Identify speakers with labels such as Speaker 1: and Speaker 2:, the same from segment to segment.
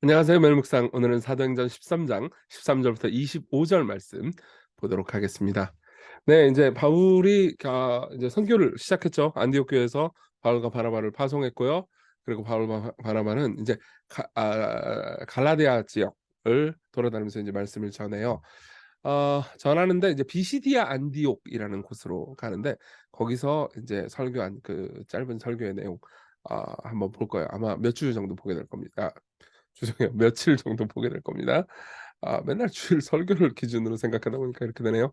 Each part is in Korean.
Speaker 1: 안녕하세요. 멜묵상 오늘은 사도행전 13장 13절부터 25절 말씀 보도록 하겠습니다. 네, 이제 바울이 이제 선교를 시작했죠. 안디옥 교회에서 바울과 바나바를 파송했고요. 그리고 바울과 바나바는 이제 갈라디아 지역을 돌아다니면서 이제 말씀을 전해요. 전하는데 이제 비시디아 안디옥이라는 곳으로 가는데 거기서 이제 설교한 그 짧은 설교의 내용 한번 볼 거예요. 아마 몇 주 정도 보게 될 겁니다. 죄송해요. 며칠 정도 보게 될 겁니다. 맨날 주일 설교를 기준으로 생각하다 보니까 이렇게 되네요.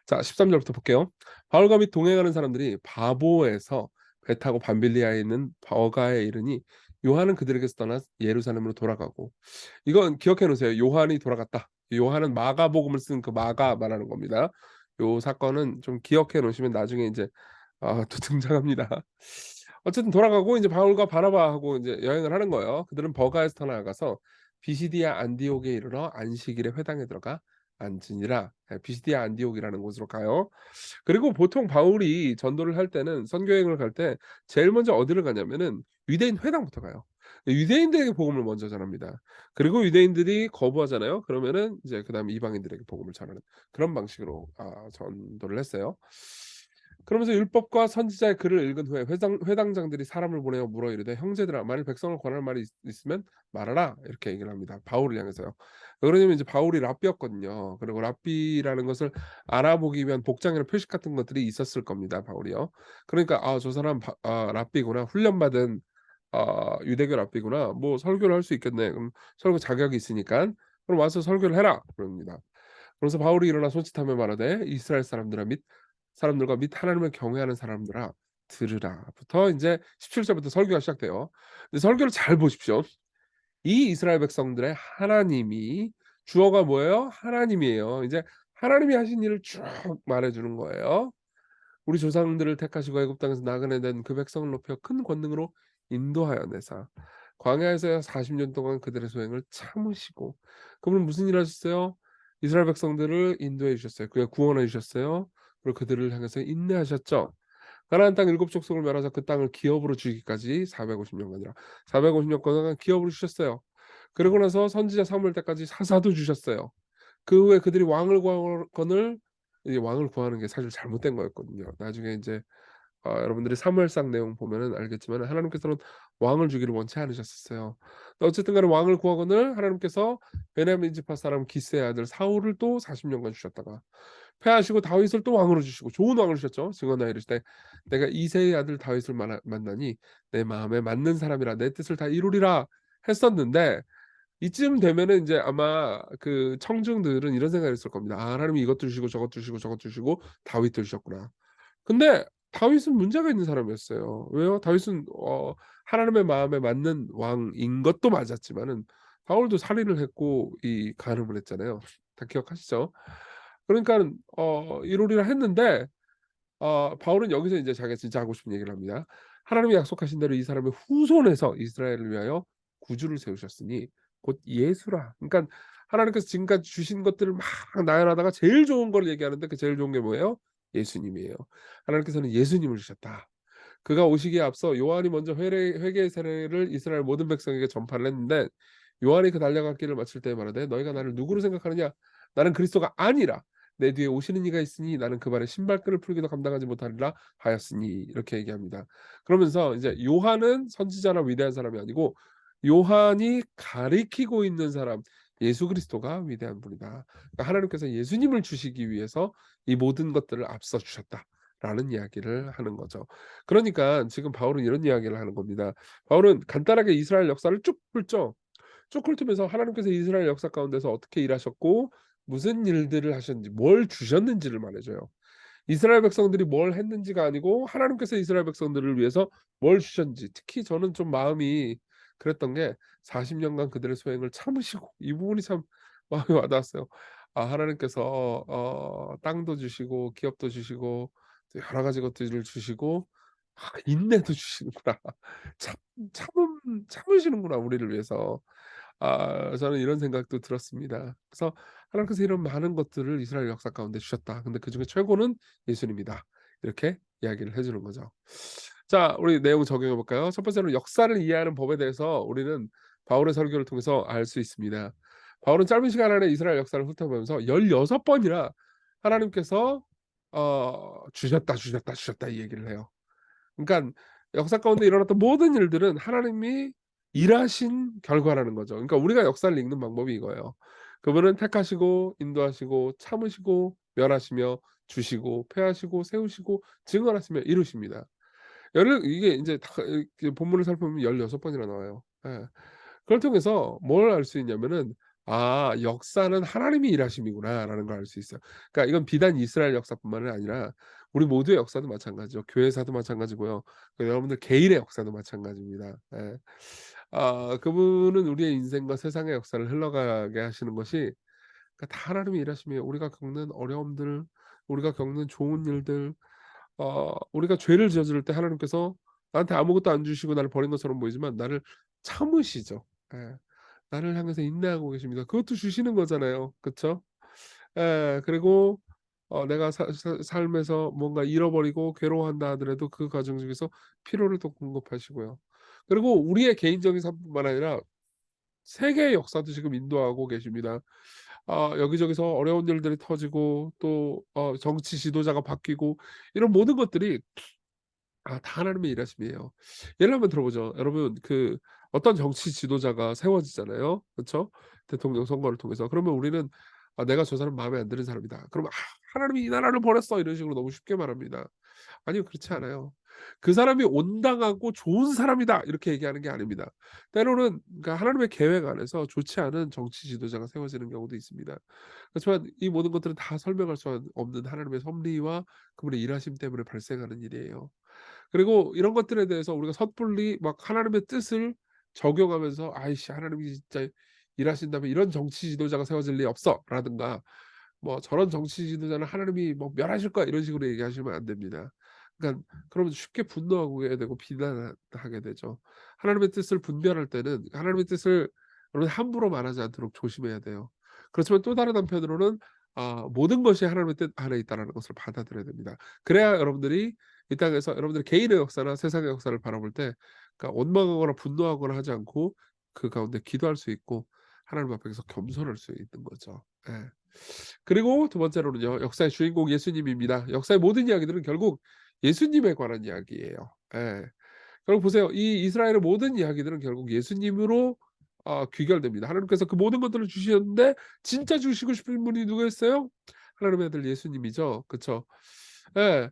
Speaker 1: 자, 13 절부터 볼게요. 바울과 및 동행하는 사람들이 바보에서 배 타고 밤빌리아에 있는 버가에 이르니 요한은 그들에게서 떠나 예루살렘으로 돌아가고, 이건 기억해 놓으세요. 요한이 돌아갔다. 요한은 마가복음을 쓴 그 마가 말하는 겁니다. 요 사건은 좀 기억해 놓으시면 나중에 이제 또 등장합니다. 어쨌든 돌아가고 이제 바울과 바나바하고 이제 여행을 하는 거예요. 그들은 버가에서 터나가서 비시디아 안디옥에 이르러 안식일에 회당에 들어가 앉으니라. 비시디아 안디옥이라는 곳으로 가요. 그리고 보통 바울이 전도를 할 때는 선교 여행을 갈 때 제일 먼저 어디를 가냐면은 유대인 회당부터 가요. 유대인들에게 복음을 먼저 전합니다. 그리고 유대인들이 거부하잖아요. 그러면은 이제 그다음에 이방인들에게 복음을 전하는 그런 방식으로 전도를 했어요. 그러면서 율법과 선지자의 글을 읽은 후에 회당장들이 사람을 보내어 물어 이르되 형제들아 만일 백성을 권할 말이 있으면 말하라 이렇게 얘기를 합니다. 바울을 향해서요. 왜 그러냐면 이제 바울이 랍비였거든요. 그리고 랍비라는 것을 알아보기 위한 복장이나 표식 같은 것들이 있었을 겁니다. 바울이요. 그러니까 저 사람 랍비구나. 훈련받은 유대교 랍비구나. 뭐 설교를 할 수 있겠네. 그럼 설교 자격이 있으니까 그럼 와서 설교를 해라. 그럽니다. 그래서 바울이 일어나 손짓하며 말하되 이스라엘 사람들과 및 하나님을 경외하는 사람들아 들으라부터 이제 17 절부터 설교가 시작돼요. 근데 설교를 잘 보십시오. 이 이스라엘 백성들의 하나님이 주어가 뭐예요? 하나님이에요. 이제 하나님이 하신 일을 쭉 말해 주는 거예요. 우리 조상들을 택하시고 애굽 땅에서 나그네된 그 백성을 높여 큰 권능으로 인도하여 내사 광야에서 40년 동안 그들의 소행을 참으시고, 그분은 무슨 일을 하셨어요? 이스라엘 백성들을 인도해 주셨어요. 그가 구원해 주셨어요. 그리고 그들을 향해서 인내하셨죠. 가나안 땅 일곱 족속을 멸하사 그 땅을 기업으로 주기까지 450년간이라 450년간 기업으로 주셨어요. 그러고 나서 선지자 사무엘 때까지 사사도 주셨어요. 그 후에 그들이 왕을 구하거늘 이 왕을 구하는 게 사실 잘못된 거였거든요. 나중에 인제 여러분들이 사무엘상 내용 보면은 알겠지만 하나님께서는 왕을 주기를 원치 않으셨었어요. 어쨌든 간에 왕을 구하거늘 하나님께서 베냐민 지파 사람 기스의 아들 사울을 또 40 년간 주셨다가 패하시고 다윗을 또 왕으로 주시고 좋은 왕을 주셨죠. 증언하여 이르시되 "내가 이새의 아들 다윗을 만나니 내 마음에 맞는 사람이라 내 뜻을 다 이루리라." 했었는데 이쯤 되면은 인제 아마 그 청중들은 이런 생각을 했을 겁니다. '아 하나님이 이것도 주시고 저것도 주시고 저것도 주시고 다윗도 주셨구나.' 근데 다윗은 문제가 있는 사람이었어요. 왜요? 다윗은 하나님의 마음에 맞는 왕인 것도 맞았지만은 바울도 살인을 했고 이 간음을 했잖아요. 다 기억하시죠? 그러니까는 이루리라 했는데 바울은 여기서 인제 자기가 진짜 하고 싶은 얘기를 합니다. 하나님이 약속하신 대로 이 사람의 후손에서 이스라엘을 위하여 구주를 세우셨으니 곧 예수라. 그러니깐 하나님께서 지금까지 주신 것들을 막 나열하다가 제일 좋은 걸 얘기하는데 그 제일 좋은 게 뭐예요? 예수님이에요. 하나님께서는 예수님을 주셨다. 그가 오시기에 앞서 요한이 먼저 회개의 세례를 이스라엘 모든 백성에게 전파를 했는데 요한이 그 달려갈 길을 마칠 때에 말하되 너희가 나를 누구로 생각하느냐? 나는 그리스도가 아니라 내 뒤에 오시는 이가 있으니 나는 그 발에 신발끈을 풀기도 감당하지 못하리라 하였으니 이렇게 얘기합니다. 그러면서 이제 요한은 선지자나 위대한 사람이 아니고 요한이 가리키고 있는 사람 예수 그리스도가 위대한 분이다. 그러니까 하나님께서 예수님을 주시기 위해서 이 모든 것들을 앞서 주셨다라는 이야기를 하는 거죠. 그러니까 지금 바울은 이런 이야기를 하는 겁니다. 바울은 간단하게 이스라엘 역사를 쭉 훑죠. 쭉 훑으면서 하나님께서 이스라엘 역사 가운데서 어떻게 일하셨고 무슨 일들을 하셨는지 뭘 주셨는지를 말해 줘요. 이스라엘 백성들이 뭘 했는지가 아니고 하나님께서 이스라엘 백성들을 위해서 뭘 주셨는지, 특히 저는 좀 마음이 그랬던 게 40 년간 그들의 소행을 참으시고 이 부분이 참 마음에 와 닿았어요. 하나님께서 땅도 주시고 기업도 주시고 또 여러 가지 것들을 주시고 인내도 주시는구나. 참 참으시는구나 우리를 위해서. 저는 이런 생각도 들었습니다. 그래서 하나님께서 이런 많은 것들을 이스라엘 역사 가운데 주셨다. 근데 그중에 최고는 예수님이다. 이렇게 이야기를 해 주는 거죠. 자, 우리 내용 적용해 볼까요? 첫 번째로 역사를 이해하는 법에 대해서 우리는 바울의 설교를 통해서 알 수 있습니다. 바울은 짧은 시간 안에 이스라엘 역사를 훑어보면서 16 번이나 하나님께서 "주셨다, 주셨다, 주셨다." 이 얘기를 해요. 그러니까 역사 가운데 일어났던 모든 일들은 하나님이 일하신 결과라는 거죠. 그러니까 우리가 역사를 읽는 방법이 이거예요. 그분은 택하시고 인도하시고 참으시고 멸하시며 주시고 패하시고 세우시고 증언하시며 이루십니다. 열흘 이게 인제 다 이렇게 본문을 살펴보면 16 번이나 나와요. 예. 그걸 통해서 뭘 알 수 있냐면은 '아 역사는 하나님이 일하심이구나.'라는 걸 알 수 있어요. 그러니까 이건 비단 이스라엘 역사뿐만이 아니라 우리 모두의 역사도 마찬가지죠. 교회사도 마찬가지고요. 여러분들 개인의 역사도 마찬가지입니다. 예. 그분은 우리의 인생과 세상의 역사를 흘러가게 하시는 것이 그러니까 다 하나님이 일하심이에요. 우리가 겪는 어려움들, 우리가 겪는 좋은 일들, 우리가 죄를 저지를 때 하나님께서 나한테 아무것도 안 주시고 나를 버린 것처럼 보이지만 나를 참으시죠. 예. 나를 향해서 인내하고 계십니다. 그것도 주시는 거잖아요. 그쵸? 예. 그리고 내가 삶에서 뭔가 잃어버리고 괴로워한다 하더라도 그 과정 중에서 필요를 또 공급하시고요. 그리고 우리의 개인적인 삶뿐만 아니라 세계의 역사도 지금 인도하고 계십니다. 여기저기서 어려운 일들이 터지고 또 정치 지도자가 바뀌고 이런 모든 것들이 다 하나님의 일하심이에요. 예를 한번 들어보죠. 여러분 어떤 정치 지도자가 세워지잖아요. 그쵸? 대통령 선거를 통해서. 그러면 우리는 '내가 저 사람 마음에 안 드는 사람이다.' 그러면 '하나님이 이 나라를 버렸어.' 이런 식으로 너무 쉽게 말합니다. 아니요. 그렇지 않아요. 그 사람이 온당하고 좋은 사람이다 이렇게 얘기하는 게 아닙니다. 때로는 그러니까 하나님의 계획 안에서 좋지 않은 정치 지도자가 세워지는 경우도 있습니다. 그렇지만 이 모든 것들은 다 설명할 수 없는 하나님의 섭리와 그분의 일하심 때문에 발생하는 일이에요. 그리고 이런 것들에 대해서 우리가 섣불리 막 하나님의 뜻을 적용하면서 '아이씨 하나님이 진짜 일하신다면 이런 정치 지도자가 세워질 리 없어.'라든가 뭐 "저런 정치 지도자는 하나님이 뭐 멸하실 거야." 이런 식으로 얘기하시면 안 됩니다. 그러니까 그러면 쉽게 분노하게 되고 비난하게 되죠. 하나님의 뜻을 분별할 때는 하나님의 뜻을 여러분 함부로 말하지 않도록 조심해야 돼요. 그렇지만 또 다른 한편으로는 모든 것이 하나님의 뜻 안에 있다라는 것을 받아들여야 됩니다. 그래야 여러분들이 이 땅에서 여러분들이 개인의 역사나 세상의 역사를 바라볼 때 그러니까 원망하거나 분노하거나 하지 않고 그 가운데 기도할 수 있고 하나님 앞에서 겸손할 수 있는 거죠. 예. 그리고 두 번째로는요. 역사의 주인공 예수님입니다. 역사의 모든 이야기들은 결국 예수님에 관한 이야기예요. 예. 여러분 보세요. 이 이스라엘의 모든 이야기들은 결국 예수님으로 귀결됩니다. 하나님께서 그 모든 것들을 주셨는데 진짜 주시고 싶은 분이 누구였어요? 하나님의 아들 예수님이죠. 그쵸? 예.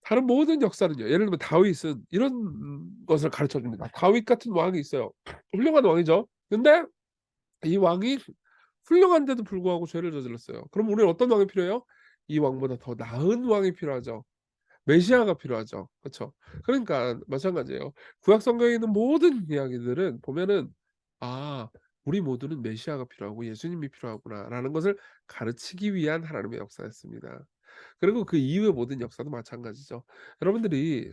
Speaker 1: 다른 모든 역사는요. 예를 들면 다윗은 이런 것을 가르쳐 줍니다. 다윗 같은 왕이 있어요. 훌륭한 왕이죠. 근데 이 왕이 훌륭한데도 불구하고 죄를 저질렀어요. 그럼 우리는 어떤 왕이 필요해요? 이 왕보다 더 나은 왕이 필요하죠. 메시아가 필요하죠. 그쵸? 그러니까 마찬가지예요. 구약 성경에 있는 모든 이야기들은 보면은 '아 우리 모두는 메시아가 필요하고 예수님이 필요하구나.'라는 것을 가르치기 위한 하나님의 역사였습니다. 그리고 그 이후의 모든 역사도 마찬가지죠. 여러분들이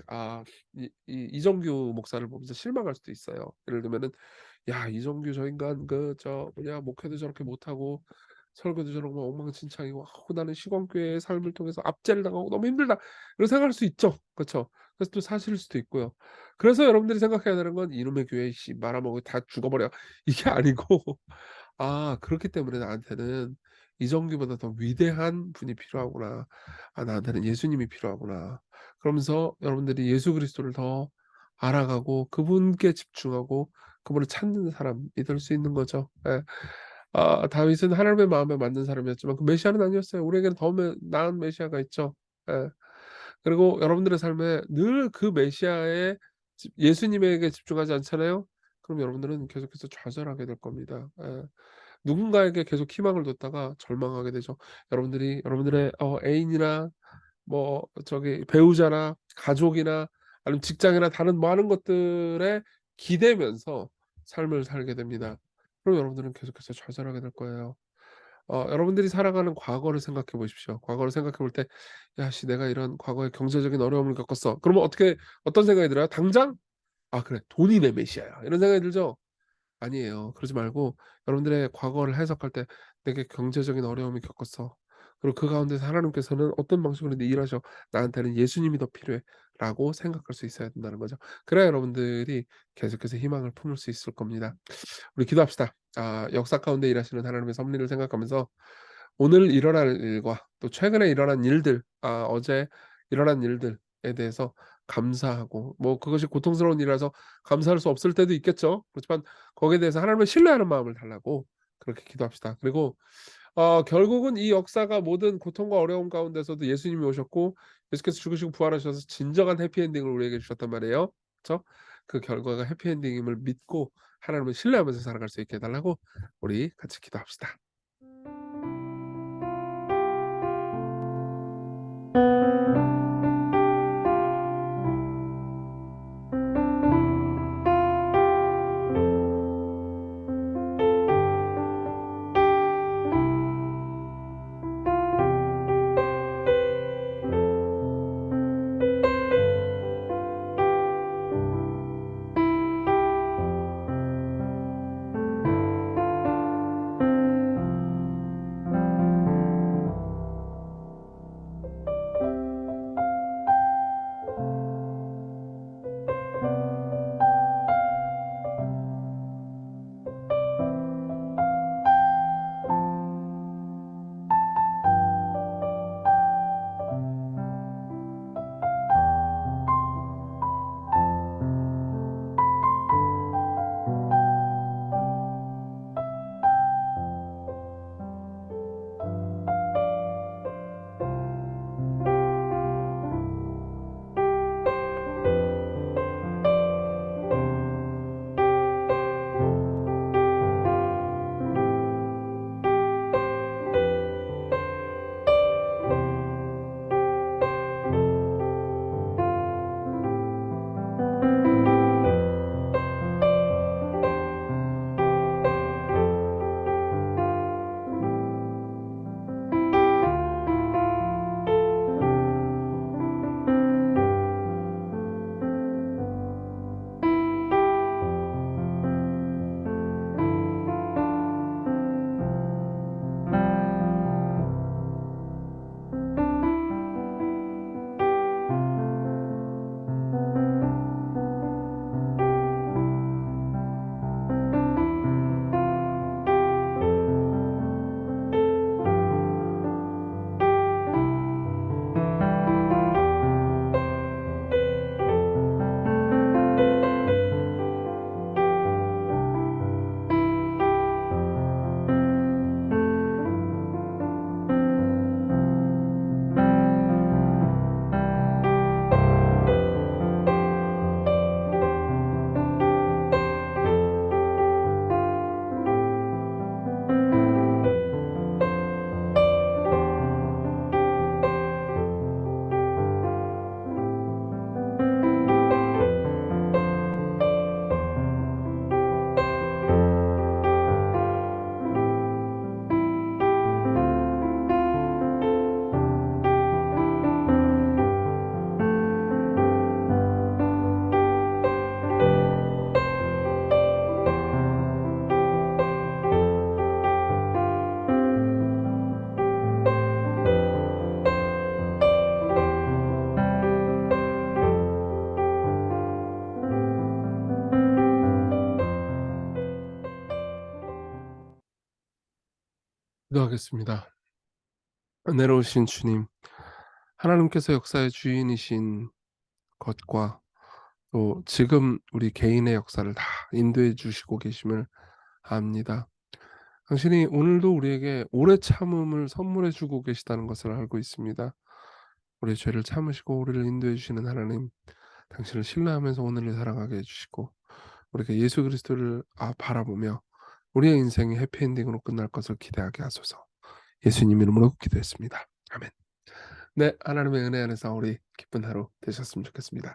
Speaker 1: 이정규 목사를 보면서 실망할 수도 있어요. 예를 들면은 '야 이정규 저 인간 뭐냐 목회도 저렇게 못하고 설교도 저런 거 엉망진창이고 나는 시골교회의 삶을 통해서 압제를 당하고 너무 힘들다.' 이런 생각할 수 있죠. 그쵸? 그래서 또 사실일 수도 있고요. 그래서 여러분들이 생각해야 되는 건 '이놈의 교회 씨 말아먹어 다 죽어버려.' 이게 아니고 그렇기 때문에 나한테는 이정규보다 더 위대한 분이 필요하구나. 나한테는 예수님이 필요하구나. 그러면서 여러분들이 예수 그리스도를 더 알아가고 그분께 집중하고 그분을 찾는 사람이 될 수 있는 거죠. 예. 다윗은 하나님의 마음에 맞는 사람이었지만 그 메시아는 아니었어요. 우리에게는 더 나은 메시아가 있죠. 예. 그리고 여러분들의 삶에 늘 그 메시아의 예수님에게 집중하지 않잖아요? 그럼 여러분들은 계속해서 좌절하게 될 겁니다. 예. 누군가에게 계속 희망을 뒀다가 절망하게 되죠. 여러분들이 여러분들의 애인이나 뭐 배우자나 가족이나 아니면 직장이나 다른 많은 것들에 기대면서 삶을 살게 됩니다. 그럼 여러분들은 계속해서 좌절하게 될 거예요. 여러분들이 살아가는 과거를 생각해 보십시오. 과거를 생각해 볼 때 '야 씨 내가 이런 과거에 경제적인 어려움을 겪었어.' 그러면 어떤 생각이 들어요? 당장 '아 그래 돈이 내 메시아야.' 이런 생각이 들죠? 아니에요. 그러지 말고 여러분들의 과거를 해석할 때 '내게 경제적인 어려움을 겪었어. 그리고 그 가운데서 하나님께서는 어떤 방식으로든 일하셔. 나한테는 예수님이 더 필요해.' 라고 생각할 수 있어야 된다는 거죠. 그래야 여러분들이 계속해서 희망을 품을 수 있을 겁니다. 우리 기도합시다. 역사 가운데 일하시는 하나님의 섭리를 생각하면서 오늘 일어날 일과 또 최근에 일어난 일들, 어제 일어난 일들에 대해서 감사하고, 뭐 그것이 고통스러운 일이라서 감사할 수 없을 때도 있겠죠. 그렇지만 거기에 대해서 하나님을 신뢰하는 마음을 달라고 그렇게 기도합시다. 그리고 결국은 이 역사가 모든 고통과 어려움 가운데서도 예수님이 오셨고 예수께서 죽으시고 부활하셔서 진정한 해피엔딩을 우리에게 주셨단 말이에요. 그쵸? 그 결과가 해피엔딩임을 믿고 하나님을 신뢰하면서 살아갈 수 있게 해 달라고 우리 같이 기도합시다. 기도하겠습니다. 은혜로우신 주님, 하나님께서 역사의 주인이신 것과 또 지금 우리 개인의 역사를 다 인도해 주시고 계심을 압니다. 당신이 오늘도 우리에게 오래 참음을 선물해 주고 계시다는 것을 알고 있습니다. 우리의 죄를 참으시고 우리를 인도해 주시는 하나님, 당신을 신뢰하면서 오늘을 살아가게 해 주시고 우리가 예수 그리스도를 바라보며 우리의 인생이 해피엔딩으로 끝날 것을 기대하게 하소서. 예수님 이름으로 기도했습니다. 아멘. 네, 하나님의 은혜 안에서 우리 기쁜 하루 되셨으면 좋겠습니다.